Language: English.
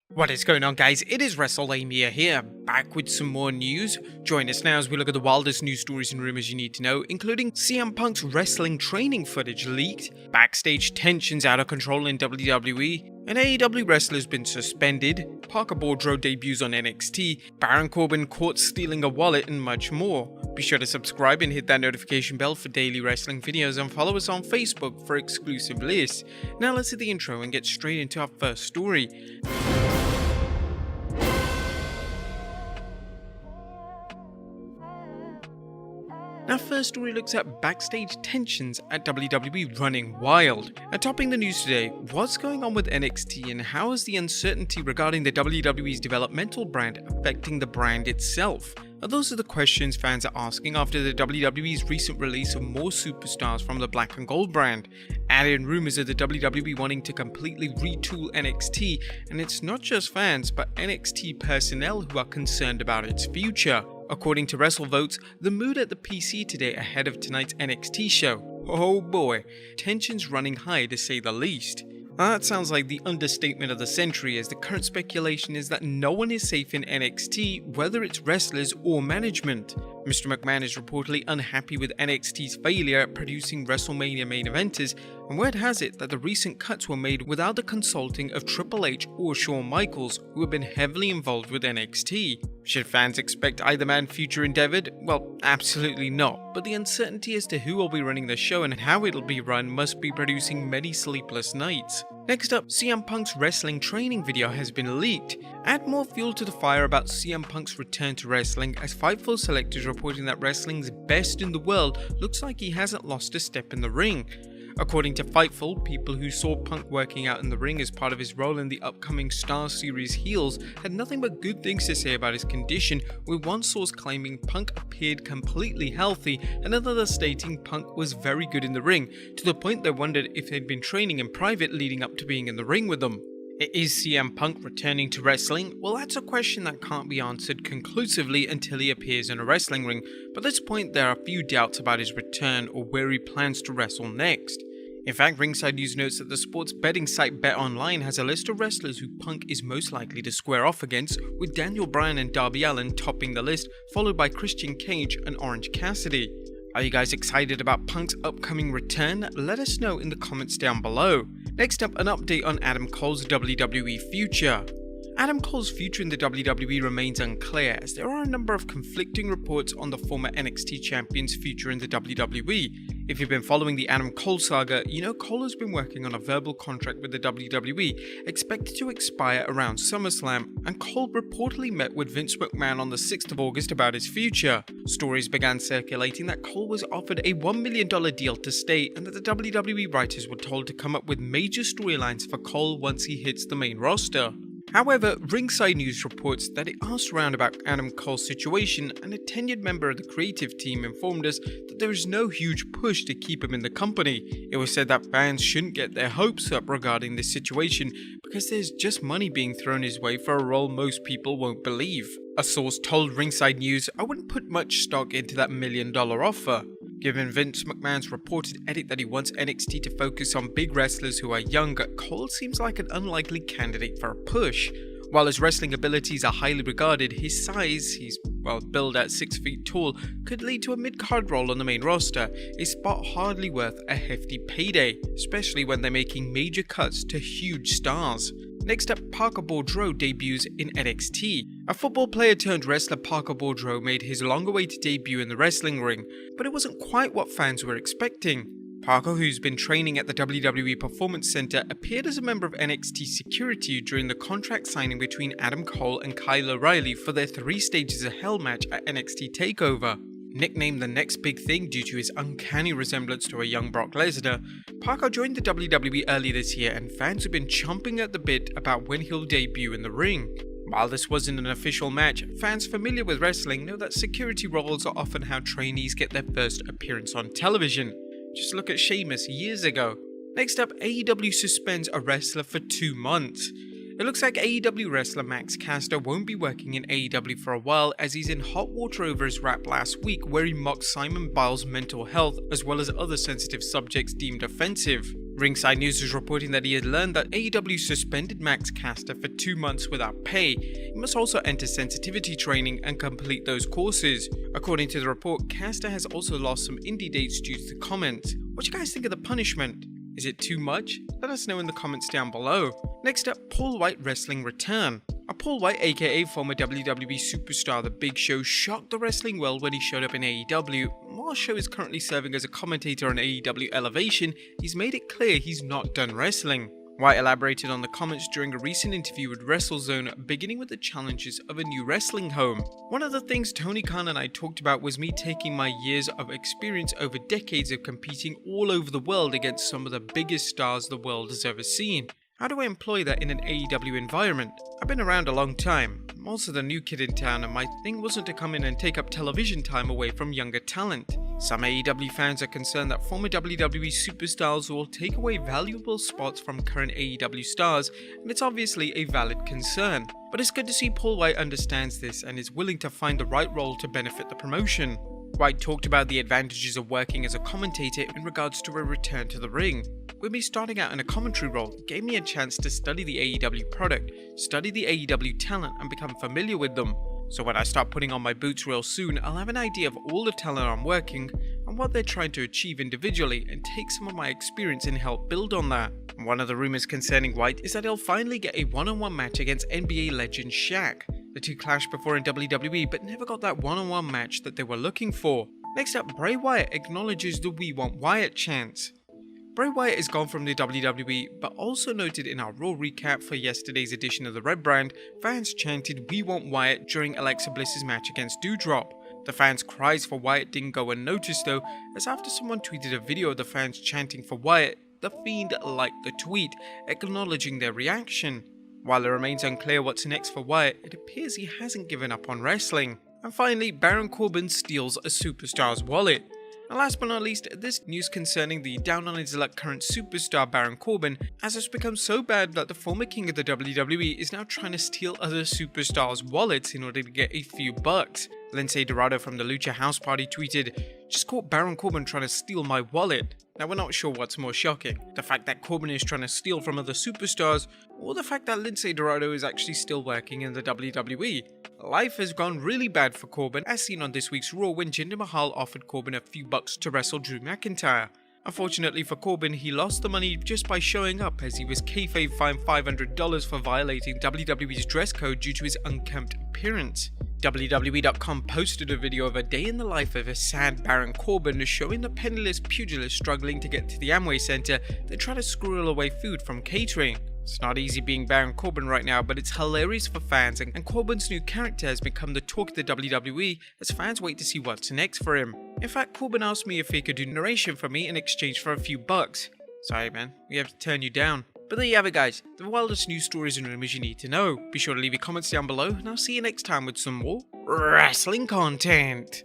What is going on, guys? It is Wrestlelamia here, back with some more news. Join us now as we look at the wildest news stories and rumors you need to know, including CM Punk's wrestling training footage leaked, backstage tensions out of control in WWE, an AEW wrestler's been suspended, Parker Boudreaux debuts on NXT, Baron Corbin caught stealing a wallet, and much more. Be sure to subscribe and hit that notification bell for daily wrestling videos, and follow us on Facebook for exclusive lists. Now let's hit the intro and get straight into our first story. Our first story looks at backstage tensions at WWE running wild. And topping the news today, what's going on with NXT and how is the uncertainty regarding the WWE's developmental brand affecting the brand itself? Now, those are the questions fans are asking after the WWE's recent release of more superstars from the Black and Gold brand. Added in rumors of the WWE wanting to completely retool NXT, and it's not just fans but NXT personnel who are concerned about its future. According to WrestleVotes, the mood at the PC today ahead of tonight's NXT show. Oh boy, tensions running high to say the least. That sounds like the understatement of the century, as the current speculation is that no one is safe in NXT, whether it's wrestlers or management. Mr. McMahon is reportedly unhappy with NXT's failure at producing WrestleMania main eventers, and word has it that the recent cuts were made without the consulting of Triple H or Shawn Michaels, who have been heavily involved with NXT. Should fans expect either man future endeavored? Well, absolutely not, but the uncertainty as to who will be running the show and how it'll be run must be producing many sleepless nights. Next up, CM Punk's wrestling training video has been leaked. Add more fuel to the fire about CM Punk's return to wrestling, as Fightful Select is reporting that wrestling's best in the world looks like he hasn't lost a step in the ring. According to Fightful, people who saw Punk working out in the ring as part of his role in the upcoming Star Series Heels had nothing but good things to say about his condition, with one source claiming Punk appeared completely healthy and another stating Punk was very good in the ring, to the point they wondered if they'd been training in private leading up to being in the ring with them. Is CM Punk returning to wrestling? Well, that's a question that can't be answered conclusively until he appears in a wrestling ring, but at this point there are few doubts about his return or where he plans to wrestle next. In fact, Ringside News notes that the sports betting site BetOnline has a list of wrestlers who Punk is most likely to square off against, with Daniel Bryan and Darby Allin topping the list, followed by Christian Cage and Orange Cassidy. Are you guys excited about Punk's upcoming return? Let us know in the comments down below. Next up, an update on Adam Cole's WWE future. Adam Cole's future in the WWE remains unclear, as there are a number of conflicting reports on the former NXT champion's future in the WWE. If you've been following the Adam Cole saga, you know Cole has been working on a verbal contract with the WWE, expected to expire around SummerSlam, and Cole reportedly met with Vince McMahon on the 6th of August about his future. Stories began circulating that Cole was offered a $1 million deal to stay, and that the WWE writers were told to come up with major storylines for Cole once he hits the main roster. However, Ringside News reports that it asked around about Adam Cole's situation, and a tenured member of the creative team informed us that there is no huge push to keep him in the company. It was said that fans shouldn't get their hopes up regarding this situation, because there's just money being thrown his way for a role most people won't believe. A source told Ringside News, "I wouldn't put much stock into that $1 million offer." Given Vince McMahon's reported edit that he wants NXT to focus on big wrestlers who are younger, Cole seems like an unlikely candidate for a push. While his wrestling abilities are highly regarded, his size, he's billed at 6 feet tall, could lead to a mid-card role on the main roster, a spot hardly worth a hefty payday, especially when they're making major cuts to huge stars. Next up, Parker Boudreaux debuts in NXT. A football player turned wrestler Parker Boudreaux made his long-awaited debut in the wrestling ring, but it wasn't quite what fans were expecting. Parker, who's been training at the WWE Performance Center, appeared as a member of NXT security during the contract signing between Adam Cole and Kyle O'Reilly for their 3 Stages of Hell match at NXT TakeOver. Nicknamed the next big thing due to his uncanny resemblance to a young Brock Lesnar, Parker joined the WWE early this year, and fans have been chomping at the bit about when he'll debut in the ring. While this wasn't an official match, fans familiar with wrestling know that security roles are often how trainees get their first appearance on television. Just look at Sheamus years ago. Next up, AEW suspends a wrestler for 2 months. It looks like AEW wrestler Max Caster won't be working in AEW for a while, as he's in hot water over his rap last week where he mocked Simon Biles' mental health as well as other sensitive subjects deemed offensive. Ringside News is reporting that he had learned that AEW suspended Max Caster for 2 months without pay. He must also enter sensitivity training and complete those courses. According to the report, Caster has also lost some indie dates due to the comments. What do you guys think of the punishment? Is it too much? Let us know in the comments down below. Next up, Paul Wight wrestling return. Paul Wight, aka former WWE superstar The Big Show, shocked the wrestling world when he showed up in AEW. While Show is currently serving as a commentator on AEW Elevation, he's made it clear he's not done wrestling. Wight elaborated on the comments during a recent interview with WrestleZone, beginning with the challenges of a new wrestling home. One of the things Tony Khan and I talked about was me taking my years of experience over decades of competing all over the world against some of the biggest stars the world has ever seen. How do I employ that in an AEW environment? I've been around a long time. I'm also the new kid in town, and my thing wasn't to come in and take up television time away from younger talent. Some AEW fans are concerned that former WWE superstars will take away valuable spots from current AEW stars, and it's obviously a valid concern. But it's good to see Paul Wight understands this and is willing to find the right role to benefit the promotion. Wight talked about the advantages of working as a commentator in regards to a return to the ring. With me starting out in a commentary role, it gave me a chance to study the AEW product, study the AEW talent, and become familiar with them. So when I start putting on my boots real soon, I'll have an idea of all the talent I'm working and what they're trying to achieve individually, and take some of my experience and help build on that. One of the rumors concerning Wight is that he'll finally get a one-on-one match against NBA legend Shaq. The two clashed before in WWE, but never got that one-on-one match that they were looking for. Next up, Bray Wyatt acknowledges the "We Want Wyatt" chants. Bray Wyatt is gone from the WWE, but also noted in our Raw recap for yesterday's edition of the Red Brand, fans chanted "We Want Wyatt" during Alexa Bliss's match against Boudreaux. The fans' cries for Wyatt didn't go unnoticed though, as after someone tweeted a video of the fans chanting for Wyatt, The Fiend liked the tweet, acknowledging their reaction. While it remains unclear what's next for Wyatt, it appears he hasn't given up on wrestling. And finally, Baron Corbin steals a superstar's wallet. And last but not least, this news concerning the down on his luck current superstar Baron Corbin, as it's become so bad that the former king of the WWE is now trying to steal other superstars' wallets in order to get a few bucks. Lindsay Dorado from the Lucha House Party tweeted, "Just caught Baron Corbin trying to steal my wallet." Now we're not sure what's more shocking, the fact that Corbin is trying to steal from other superstars, or the fact that Lindsay Dorado is actually still working in the WWE. Life has gone really bad for Corbin, as seen on this week's Raw when Jinder Mahal offered Corbin a few bucks to wrestle Drew McIntyre. Unfortunately for Corbin, he lost the money just by showing up, as he was kayfabe fined $500 for violating WWE's dress code due to his unkempt appearance. WWE.com posted a video of a day in the life of a sad Baron Corbin, showing the penniless pugilist struggling to get to the Amway Center, then try to squirrel away food from catering. It's not easy being Baron Corbin right now, but it's hilarious for fans, and Corbin's new character has become the talk of the WWE as fans wait to see what's next for him. In fact, Corbin asked me if he could do narration for me in exchange for a few bucks. Sorry man, we have to turn you down. But there you have it guys, the wildest news stories and rumors you need to know. Be sure to leave your comments down below, and I'll see you next time with some more wrestling content.